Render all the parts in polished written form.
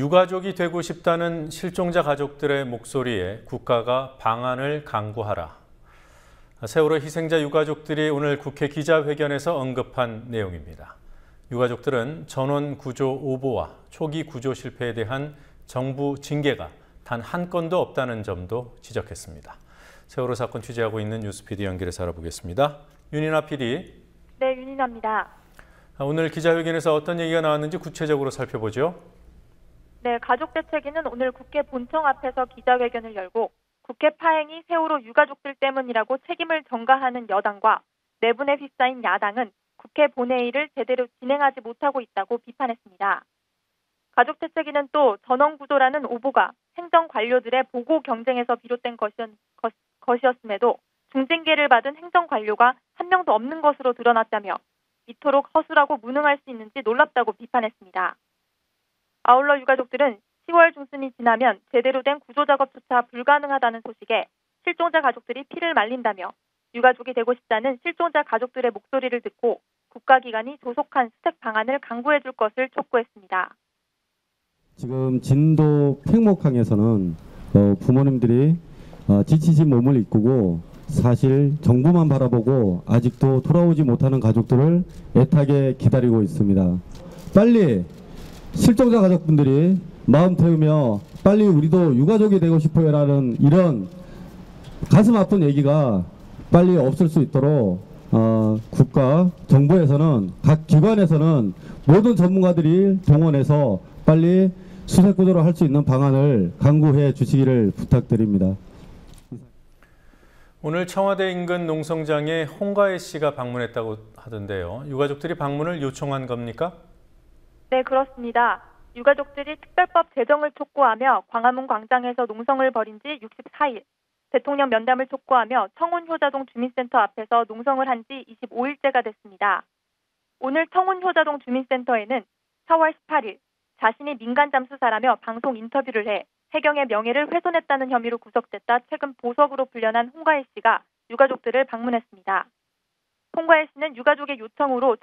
유가족이 되고 싶다는 실종자 가족들의 목소리에 국가가 방안을 강구하라. 세월호 희생자 유가족들이 오늘 국회 기자회견에서 언급한 내용입니다. 유가족들은 전원 구조 오보와 초기 구조 실패에 대한 정부 징계가 단 한 건도 없다는 점도 지적했습니다. 세월호 사건 취재하고 있는 뉴스PD 연결해서 알아보겠습니다. 윤인아 PD. 네, 윤인아입니다. 오늘 기자회견에서 어떤 얘기가 나왔는지 구체적으로 살펴보죠. 네, 가족대책위는 오늘 국회 본청 앞에서 기자회견을 열고 국회 파행이 세월호 유가족들 때문이라고 책임을 전가하는 여당과 내분에 휩싸인 야당은 국회 본회의를 제대로 진행하지 못하고 있다고 비판했습니다. 가족대책위는 또 전원구조라는 오보가 행정관료들의 보고 경쟁에서 비롯된 것이었음에도 중징계를 받은 행정관료가 한 명도 없는 것으로 드러났다며 이토록 허술하고 무능할 수 있는지 놀랍다고 비판했습니다. 아울러 유가족들은 10월 중순이 지나면 제대로 된 구조작업조차 불가능하다는 소식에 실종자 가족들이 피를 말린다며 유가족이 되고 싶다는 실종자 가족들의 목소리를 듣고 국가기관이 조속한 수색 방안을 강구해 줄 것을 촉구했습니다. 지금 진도 팽목항에서는 부모님들이 지치신 몸을 이끌고 사실 정부만 바라보고 아직도 돌아오지 못하는 가족들을 애타게 기다리고 있습니다. 빨리 실종자 가족분들이 마음 태우며 빨리 우리도 유가족이 되고 싶어요라는 이런 가슴 아픈 얘기가 빨리 없을 수 있도록 국가, 정부에서는 각 기관에서는 모든 전문가들이 동원해서 빨리 수색 구조를 할 수 있는 방안을 강구해 주시기를 부탁드립니다. 오늘 청와대 인근 농성장에 홍가혜 씨가 방문했다고 하던데요. 유가족들이 방문을 요청한 겁니까? 네, 그렇습니다. 유가족들이 특별법 제정을 촉구하며 광화문 광장에서 농성을 벌인 지 64일, 대통령 면담을 촉구하며 청운효자동 주민센터 앞에서 농성을 한 지 25일째가 됐습니다. 오늘 청운효자동 주민센터에는 4월 18일 자신이 민간 잠수사라며 방송 인터뷰를 해 해경의 명예를 훼손했다는 혐의로 구속됐다 최근 보석으로 풀려난 홍가혜 씨가 유가족들을 방문했습니다. 홍가혜 씨는 유가족의 요청으로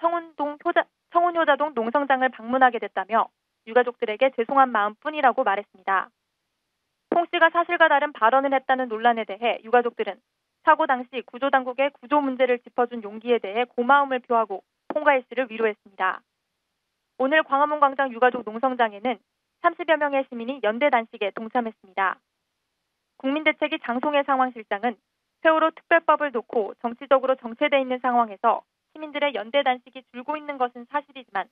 청운효자동 농성장을 방문하게 됐다며 유가족들에게 죄송한 마음뿐이라고 말했습니다. 홍 씨가 사실과 다른 발언을 했다는 논란에 대해 유가족들은 사고 당시 구조당국의 구조 문제를 짚어준 용기에 대해 고마움을 표하고 홍가혜 씨를 위로했습니다. 오늘 광화문 광장 유가족 농성장에는 30여 명의 시민이 연대 단식에 동참했습니다. 국민대책위 장송혜 상황실장은 세월호 특별법을 놓고 정치적으로 정체돼 있는 상황에서 시민들의 연대 단식이 줄고 있는 것은 사실이지만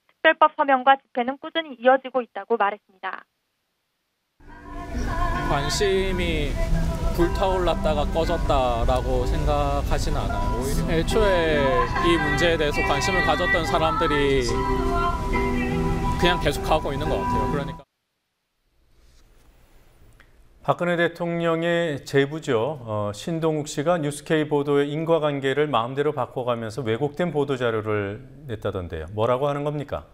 특별법 서명과 집회는 꾸준히 이어지고 있다고 말했습니다. 관심이 불타올랐다가 꺼졌다라고 생각하지는 않아요. 오히려 애초에 이 문제에 대해서 관심을 가졌던 사람들이 그냥 계속 가고 있는 것 같아요. 그러니까 박근혜 대통령의 제부죠. 신동욱 씨가 뉴스K 보도의 인과관계를 마음대로 바꿔가면서 왜곡된 보도자료를 냈다던데요. 뭐라고 하는 겁니까?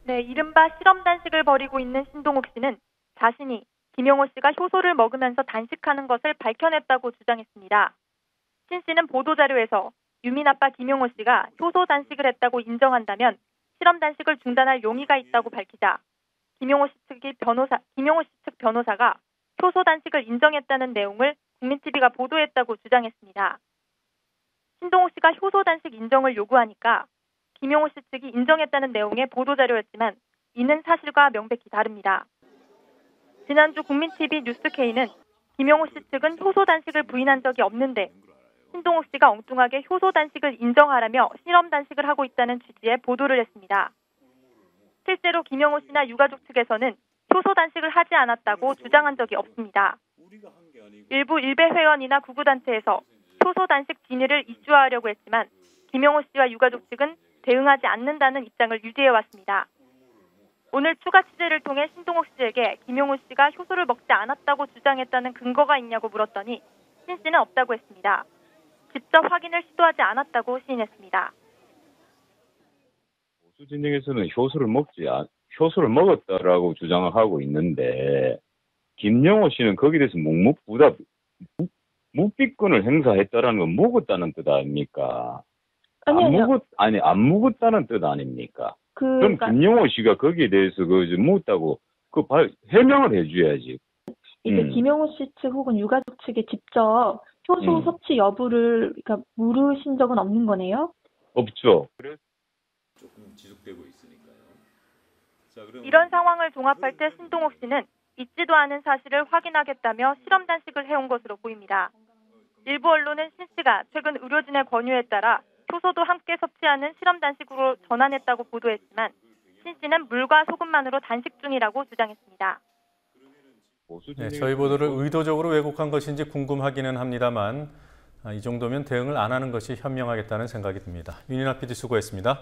네, 이른바 실험 단식을 벌이고 있는 신동욱 씨는 자신이 김용호 씨가 효소를 먹으면서 단식하는 것을 밝혀냈다고 주장했습니다. 신 씨는 보도자료에서 유민 아빠 김용호 씨가 효소 단식을 했다고 인정한다면 실험 단식을 중단할 용의가 있다고 밝히자 김용호 씨 측 변호사가 효소 단식을 인정했다는 내용을 국민TV가 보도했다고 주장했습니다. 신동욱 씨가 효소 단식 인정을 요구하니까 김용호 씨 측이 인정했다는 내용의 보도자료였지만 이는 사실과 명백히 다릅니다. 지난주 국민TV 뉴스K는 김용호 씨 측은 효소 단식을 부인한 적이 없는데 신동욱 씨가 엉뚱하게 효소 단식을 인정하라며 실험 단식을 하고 있다는 취지의 보도를 했습니다. 실제로 김용호 씨나 유가족 측에서는 효소 단식을 하지 않았다고 주장한 적이 없습니다. 일부 일베 회원이나 구구단체에서 효소 단식 진위를 이슈화하려고 했지만 김용호 씨와 유가족 측은 대응하지 않는다는 입장을 유지해왔습니다. 오늘 추가 취재를 통해 신동욱 씨에게 김용호 씨가 효소를 먹지 않았다고 주장했다는 근거가 있냐고 물었더니 신 씨는 없다고 했습니다. 직접 확인을 시도하지 않았다고 시인했습니다. 보수 진영에서는 효소를 먹었다라고 주장을 하고 있는데 김용호 씨는 거기에 대해서 묵비권을 행사했다라는 건 먹었다는 뜻 아닙니까? 아니요. 안 묵었다는 뜻 아닙니까? 그럼 그러니까 김영호 씨가 거기에 대해서 묻다고 해명을 해줘야지. 이게 김영호 씨 측 혹은 유가족 측에 직접 효소 섭취 여부를 그러니까 물으신 적은 없는 거네요? 없죠. 조금 지속되고 있으니까요. 자, 그럼 이런 상황을 종합할 때 신동욱 씨는 있지도 않은 사실을 확인하겠다며 실험 단식을 해온 것으로 보입니다. 일부 언론은 신 씨가 최근 의료진의 권유에 따라 효소도 함께 섭취하는 실험 단식으로 전환했다고 보도했지만 신 씨는 물과 소금만으로 단식 중이라고 주장했습니다. 네, 저희 보도를 의도적으로 왜곡한 것인지 궁금하기는 합니다만 이 정도면 대응을 안 하는 것이 현명하겠다는 생각이 듭니다. 윤인아 PD 수고했습니다.